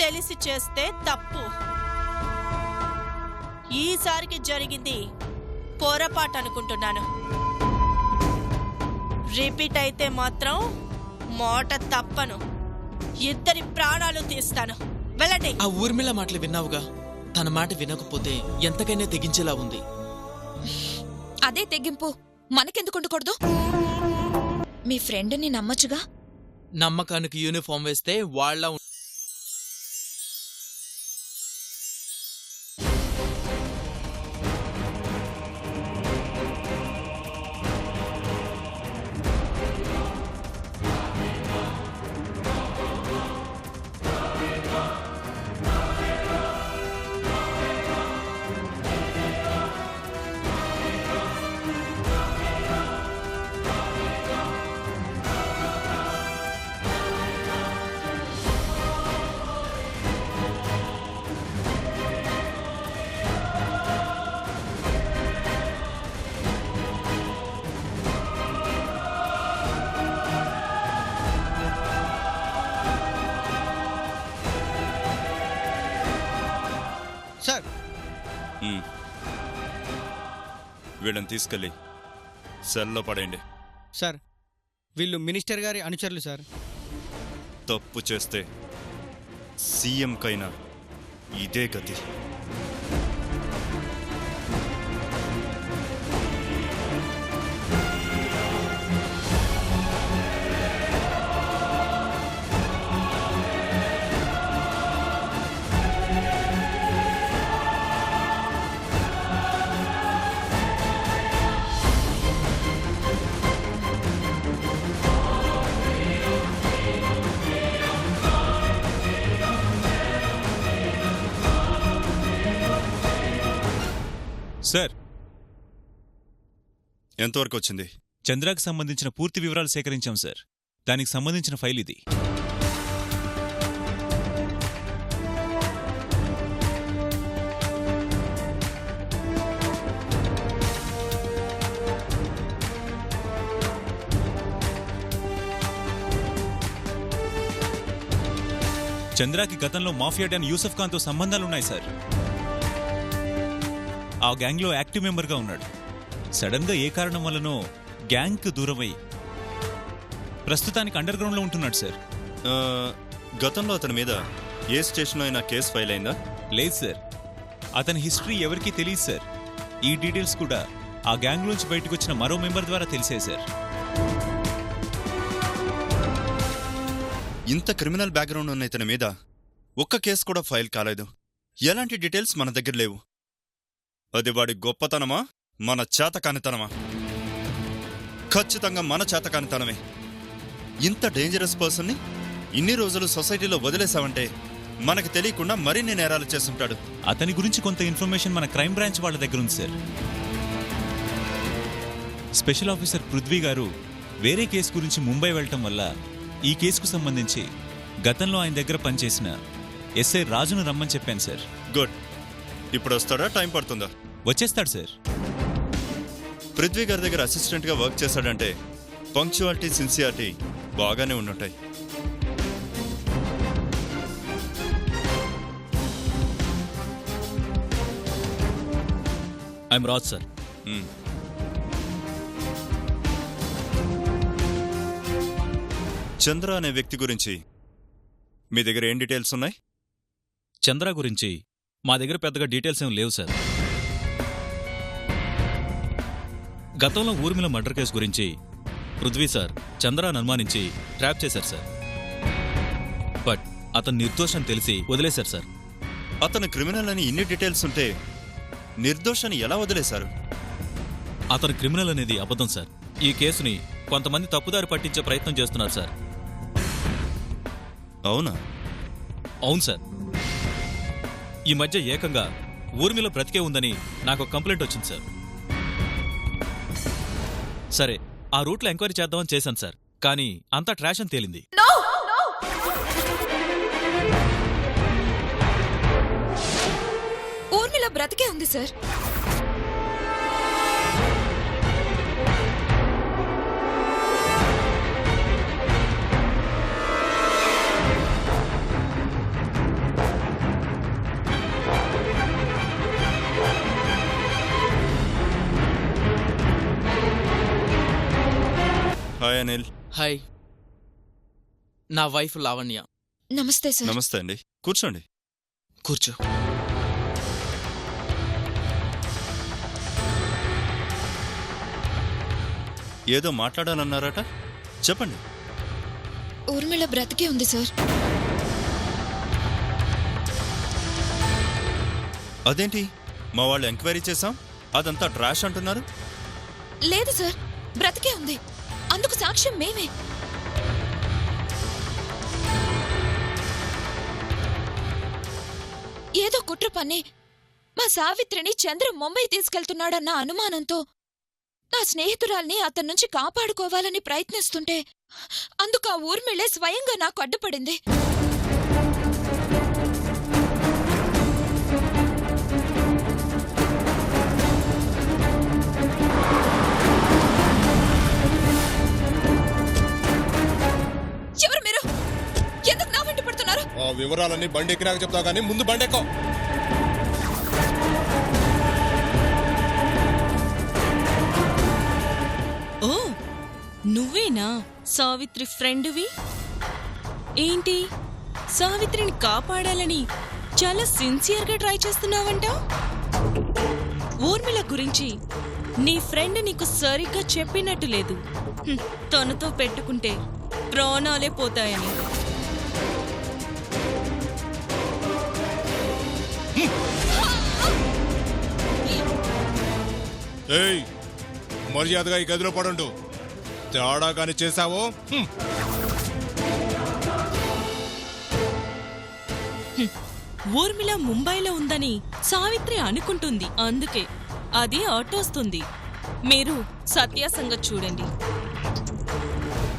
తెలిసి చేస్తే తప్పు. ఈసారికి జరిగింది పొరపాటు అనుకుంటున్నాను. రిపీట్ అయితే మాత్రం మాట తప్పను. ఇద్దరి ప్రాణాలు తీస్తాను. వెళ్ళండి. ఆ ఊర్మిళ మాటలు విన్నావుగా, తన మాట వినకపోతే ఎంతకైనా తెగించేలా ఉంది. అదే తెగింపు మనకెందుకు ఉండకూడదు? మీ ఫ్రెండ్ని నమ్మచ్చుగా. నమ్మకానికి యూనిఫామ్ వేస్తే వాళ్ళ సార్, వీళ్ళని తీసుకెళ్ళి సెల్లో పడేయండి. సార్ వీళ్ళు మినిస్టర్ గారి అనుచరులు సార్. తప్పు చేస్తే సీఎంకైనా ఇదే గతి. సార్, ఎంతవరకు వచ్చింది? చంద్రాకి సంబంధించిన పూర్తి వివరాలు సేకరించాం సార్. దానికి సంబంధించిన ఫైల్ ఇది. చంద్రాకి గతంలో మాఫియా డాన్ యూసఫ్ ఖాన్తో సంబంధాలున్నాయి సార్. ఆ గ్యాంగ్లో యాక్టివ్ మెంబర్గా ఉన్నాడు. సడన్గా ఏ కారణం వల్లనో గ్యాంగ్కు దూరమై ప్రస్తుతానికి అండర్ గ్రౌండ్లో ఉంటున్నాడు సార్. గతంలో అతని మీద ఏ స్టేషన్లో అయినా కేసు ఫైల్ అయిందా? లేదు సార్. అతని హిస్టరీ ఎవరికీ తెలియదు సార్. ఈ డీటెయిల్స్ కూడా ఆ గ్యాంగ్ నుంచి బయటకు వచ్చిన మరో మెంబర్ ద్వారా తెలిసే సార్. ఇంత క్రిమినల్ బ్యాక్గ్రౌండ్ ఉన్న ఇతని మీద ఒక్క కేసు కూడా ఫైల్ కాలేదు. ఎలాంటి డీటెయిల్స్ మన దగ్గర లేవు. అది వాడి గొప్పతనమా, మన చేతకానితనమా? ఖచ్చితంగా మన చేతకానితనమే. ఇంత డేంజరస్ పర్సన్ని ఇన్ని రోజులు సొసైటీలో వదిలేశావంటే మనకు తెలియకుండా మరిన్ని నేరాలు చేస్తుంటాడు. అతని గురించి కొంత ఇన్ఫర్మేషన్ మన క్రైమ్ బ్రాంచ్ వాళ్ళ దగ్గర ఉంది సార్. స్పెషల్ ఆఫీసర్ పృథ్వీ గారు వేరే కేసు గురించి ముంబై వెళ్ళటం వల్ల ఈ కేసుకు సంబంధించి గతంలో ఆయన దగ్గర పనిచేసిన ఎస్ఐ రాజును రమ్మని చెప్పాను సార్. గుడ్. ఇప్పుడు వస్తాడా? టైం పడుతుందా? వచ్చేస్తాడు సార్. పృథ్వీ గారి దగ్గర అసిస్టెంట్గా వర్క్ చేశాడంటే పంక్చువాలిటీ, సిన్సియారిటీ బాగానే ఉండుంటాయి. I'm Raj sir. చంద్ర అనే వ్యక్తి గురించి మీ దగ్గర ఏం డీటెయిల్స్ ఉన్నాయి? చంద్ర గురించి మా దగ్గర పెద్దగా డీటెయిల్స్ ఏం లేవు సార్. గతంలో ఊర్మిళ మర్డర్ కేసు గురించి పృథ్వీ సార్ చంద్రాను అనుమానించి ట్రాప్ చేశారు సార్. బట్ అతను నిర్దోషం తెలిసి వదిలేశారు సార్. అతను క్రిమినల్ అని ఇన్ని డీటెయిల్స్ ఉంటే నిర్దోషాన్ని ఎలా వదిలేశారు? అతను క్రిమినల్ అనేది అబద్ధం సార్. ఈ కేసుని కొంతమంది తప్పుదారి పట్టించే ప్రయత్నం చేస్తున్నారు సార్. అవునా? అవును సార్. ఈ మధ్య ఏకంగా ఊర్మిళ బ్రతికే ఉందని నాకు కంప్లైంట్ వచ్చింది సార్. సరే, ఆ రూట్లో ఎంక్వైరీ చేద్దామని చేశాను సార్. కానీ అంతా ట్రాష్ అని తేలింది. ఊర్మిళ బ్రతికే ఉంది సార్. హాయ్ అనిల్. హాయ్, నా వైఫ్ లావణ్య. నమస్తే సార్. నమస్తే అండి, కూర్చోండి. కూర్చో. ఏదో మాట్లాడాలన్నారట, చెప్పండి. ఊర్మిళ బ్రతికే ఉంది సార్. అదేంటి, మా వాళ్ళు ఎంక్వైరీ చేశాం, అదంతా ట్రాష్ అంటున్నారు. లేదు సార్, బ్రతికే ఉంది. అందుకు సాక్ష్యం మేమే. ఏదో కుట్ర పన్ని మా సావిత్రిని చంద్ర ముంబై తీసుకెళ్తున్నాడన్న అనుమానంతో నా స్నేహితురాల్ని అతని నుంచి కాపాడుకోవాలని ప్రయత్నిస్తుంటే అందుకు ఆ ఊర్మిళే స్వయంగా నాకు అడ్డుపడింది. ఎవరు మీరు? ఎందుకు నా వెంట పడుతున్నారు? ఆ వివరాలన్నీ బండెక్కినాక చెప్తా గానీ ముందు బండెక్కో. ఓ, నువ్వేనా సావిత్రి ఫ్రెండ్వి? ఏంటి, సావిత్రిని కాపాడాలని చాలా సిన్సియర్గా ట్రై చేస్తున్నావంట? ఊర్మిళ గురించి నీ ఫ్రెండ్ నీకు సరిగ్గా చెప్పినట్టు లేదు. తనతో పెట్టుకుంటే ప్రాణాలే పోతాయని. ఏయ్, మర్యాదగా ఈ గదిలో పడుండు. తేడా కాని చేశావో ఊర్మిళ ముంబైలో ఉందని సావిత్రి అనుకుంటుంది. అందుకే అది ఆటోస్తుంది. మీరు సత్యాసంగా చూడండి.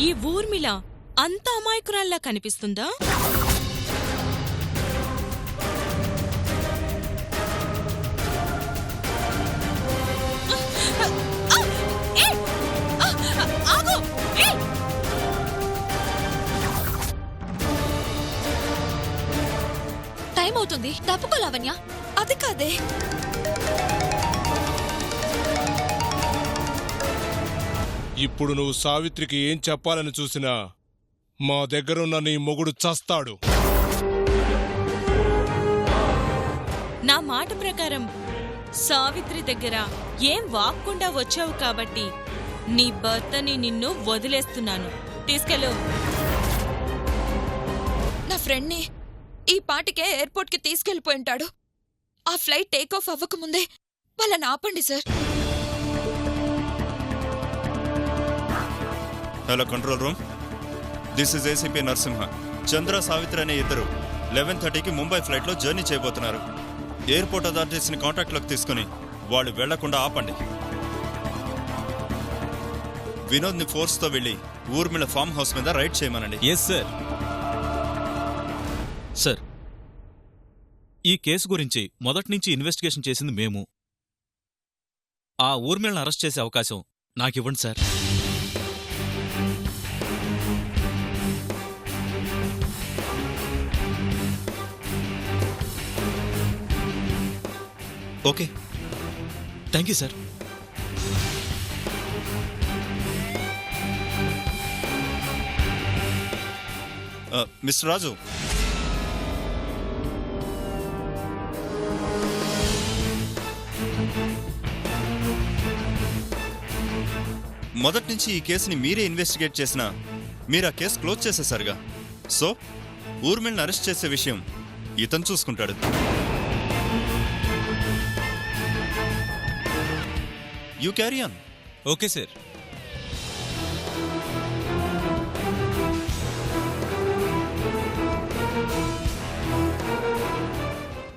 ఈ ఊర్మిళ అంత అమాయకురాల్లా కనిపిస్తుందా? టైం అవుతుంది, తప్పుకో లావణ్య. అది కాదే. ఇప్పుడు నువ్వు సావిత్రికి ఏం చెప్పాలని చూసినా మా దగ్గరున్న నీ మొగుడు చస్తాడు. నా మాట ప్రకారం సావిత్రి దగ్గర ఏం వాక్కుండా వచ్చావు కాబట్టి నీ భర్తని నిన్ను వదిలేస్తున్నాను. తీసుకెళ్ళు. నా ఫ్రెండ్ని ఈ పాటికే ఎయిర్పోర్ట్కి తీసుకెళ్లిపోయి ఉంటాడు. ఆ ఫ్లైట్ టేక్ ఆఫ్ అవ్వకముందే వాళ్ళని ఆపండి sir. Hello control room, this is ACP Narasimha. Chandra, Savitri అనే ఇద్దరు 11:30కి ముంబై ఫ్లైట్లో జర్నీ చేయబోతున్నారు. ఎయిర్పోర్ట్ అథారిటీస్ని కాంటాక్ట్లోకి తీసుకుని వాళ్ళు వెళ్లకుండా ఆపండి. వినోద్ని ఫోర్స్తో వెళ్ళి ఊర్మిళ ఫామ్ హౌస్ మీద రైడ్ చేయమనండి. Yes sir. సార్, ఈ కేసు గురించి మొదట్నుంచి ఇన్వెస్టిగేషన్ చేసింది మేము. ఆ ఊర్మిళను అరెస్ట్ చేసే అవకాశం నాకివ్వండి sir. Okay, thank you sir. Mister Raju, మొదటి నుంచి ఈ కేసుని మీరే ఇన్వెస్టిగేట్ చేసినా మీరు ఆ కేసు క్లోజ్ చేసేసారుగా. సో ఊర్మిళని అరెస్ట్ చేసే విషయం ఇతను చూసుకుంటాడు. You carry on. Okay sir.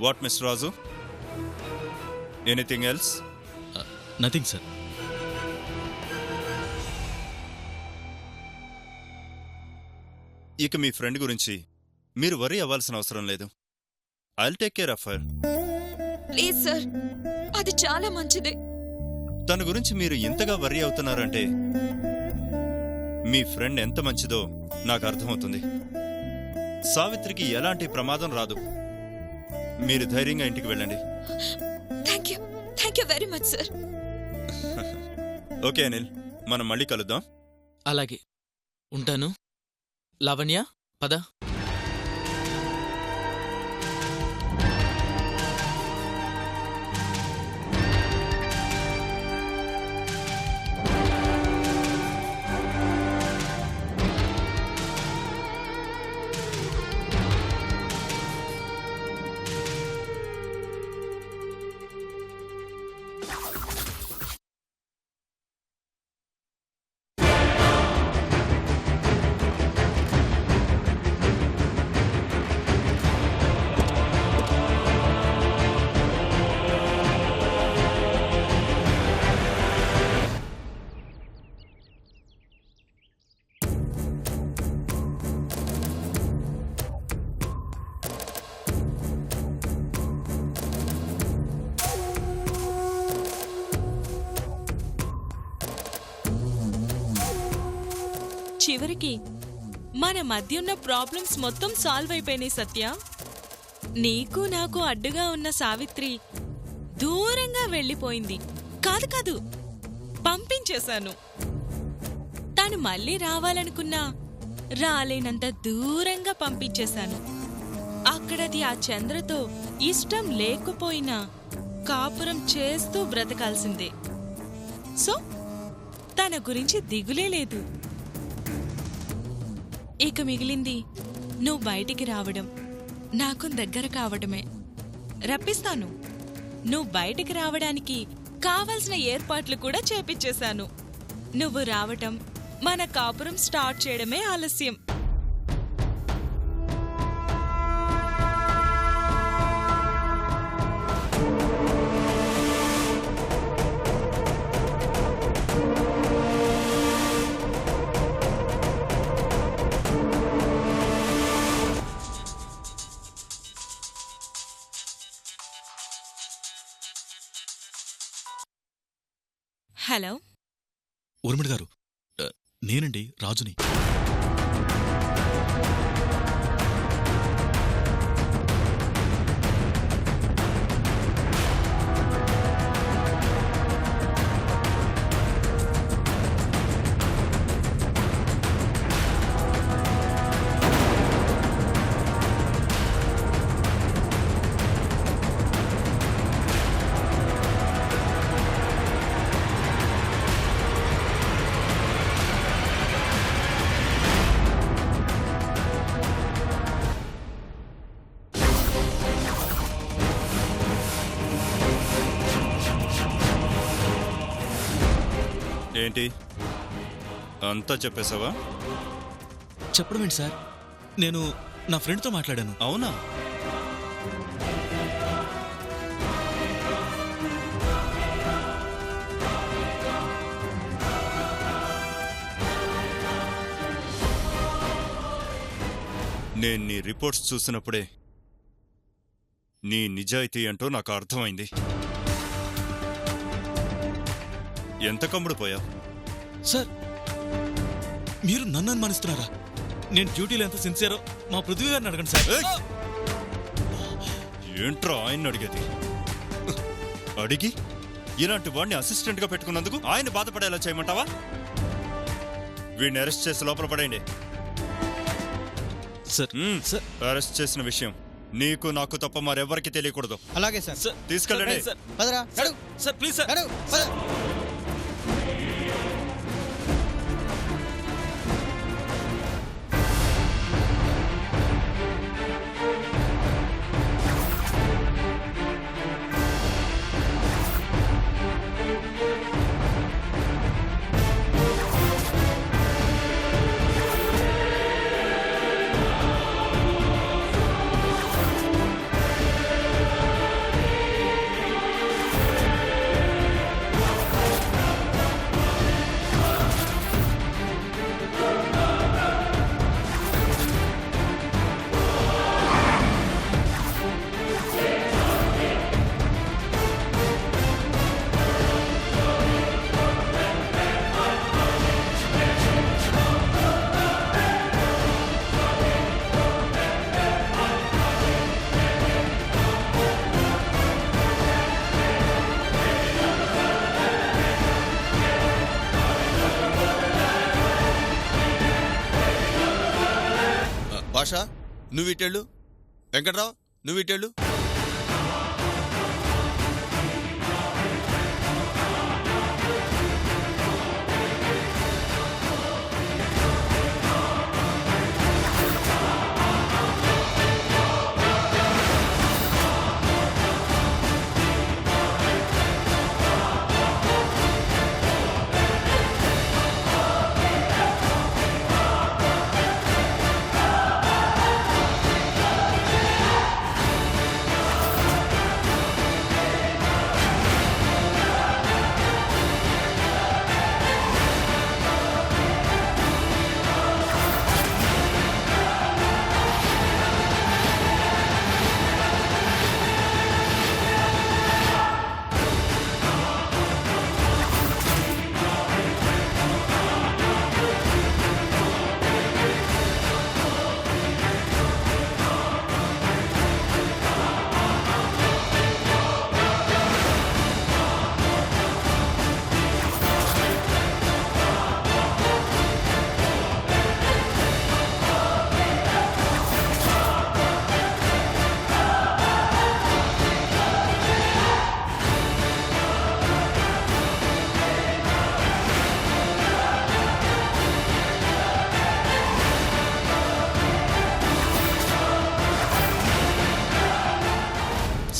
What mister Raju, anything else? Nothing sir. ఇక మీ ఫ్రెండ్ గురించి మీరు వరీ అవ్వాల్సిన అవసరం లేదు. I'll take care of her. Please sir, అది చాలా మంచిది. తన గురించి మీరు ఇంతగా వర్రీ అవుతున్నారంటే మీ ఫ్రెండ్ ఎంత మంచిదో నాకు అర్థమవుతుంది. సావిత్రికి ఎలాంటి ప్రమాదం రాదు. మీరు ధైర్యంగా ఇంటికి వెళ్ళండి. Thank you very much sir. Okay Anil, మనం మళ్ళీ కలుద్దాం. అలాగే ఉంటాను. లావణ్య, పద. చివరికి మన మధ్య ఉన్న ప్రాబ్లమ్స్ మొత్తం సాల్వ్ అయిపోయినాయి సత్య. నీకు నాకు అడ్డుగా ఉన్న సావిత్రి దూరంగా వెళ్ళిపోయింది. కాదు పంపించేశాను. తాను మళ్ళీ రావాలనుకున్నా రాలేనంత దూరంగా పంపించేశాను. అక్కడది ఆ చంద్రతో ఇష్టం లేకపోయినా కాపురం చేస్తూ బ్రతకాల్సిందే. సో తన గురించి దిగులే లేదు. ఇక మిగిలింది నువ్వు బయటికి రావడం, నాకు దగ్గర కావడమే. రప్పిస్తాను. నువ్వు బయటికి రావడానికి కావలసిన ఏర్పాట్లు కూడా చేపిచ్చేశాను. నువ్వు రావటం, మన కాపురం స్టార్ట్ చేయడమే ఆలస్యం. హలో, ఊర్మిళ గారు, నేనండి రాజుని. ఏంటి అంతా చెప్పేశావా? చెప్పడం ఏంటి సార్? నేను నా ఫ్రెండ్తో మాట్లాడాను. అవునా? నేను నీ రిపోర్ట్స్ చూసినప్పుడే నీ నిజాయితీ అంటూ నాకు అర్థమైంది. ఎంత కమ్ముడు పోయావు? సార్, మీరు నన్ను అనుమానిస్తున్నారా? నేను డ్యూటీలో ఎంత సిన్సియరో మా పృథ్వీ గారిని అడగండి సార్. ఏంట్రా ఆయన అడిగేది? అడిగి ఇలాంటి వాడిని అసిస్టెంట్ గా పెట్టుకున్నందుకు ఆయన బాధపడేలా చేయమంటావా? వీడిని అరెస్ట్ చేసి లోపల పడేయండి. సార్, సార్, అరెస్ట్ చేసిన విషయం నీకు నాకు తప్ప మరెవరికి తెలియకూడదు. అలాగే సార్. సార్, తీసుకెళ్ళండి. సార్, పదరా, నడు. Sir, please sir. నడు, పద. భాష నువ్వు ఇటెళ్ళు, వెంకట్రావు నువ్వు ఇటెళ్ళు.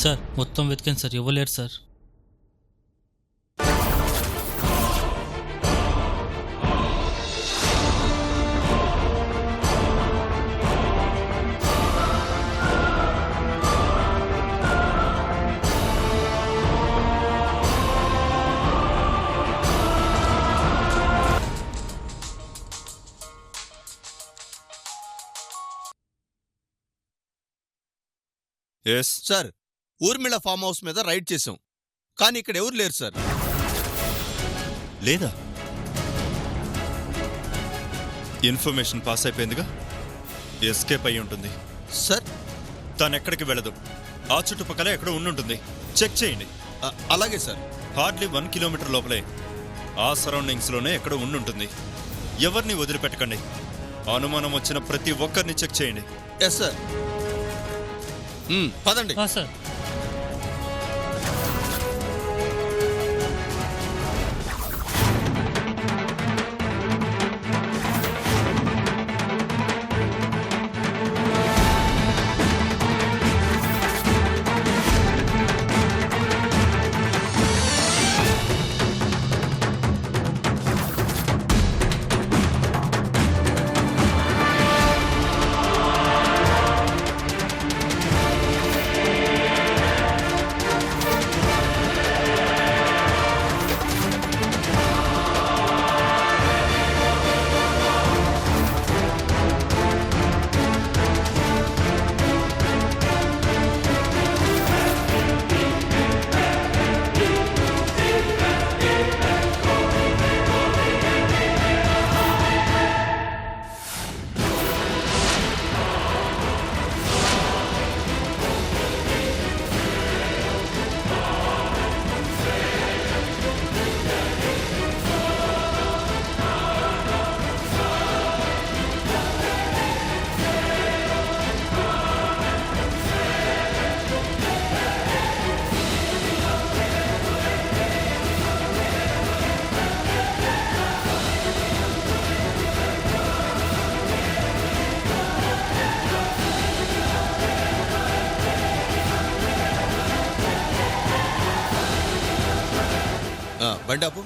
సార్ మొత్తం వెతికాను సార్, ఇవ్వలేరు sir. Yes sir, Urmila farm house మీద రైడ్ చేశాం, కానీ ఇక్కడ ఎవరు లేరు సార్. లేదా? ఇన్ఫర్మేషన్ పాస్ అయిపోయిందిగా, ఎస్కేప్ అయి ఉంటుంది. సార్ తను ఎక్కడికి వెళ్ళదు, ఆ చుట్టుపక్కల ఎక్కడో ఉండుంటుంది. చెక్ చేయండి. అలాగే సార్. హార్డ్లీ 1 కిలోమీటర్ లోపలే ఆ సరౌండింగ్స్లోనే ఎక్కడో ఉండుంటుంది. ఎవరిని వదిలిపెట్టకండి. అనుమానం వచ్చిన ప్రతి ఒక్కరిని చెక్ చేయండి. Yes sir. పదండి. సార్ బండి ఆపు.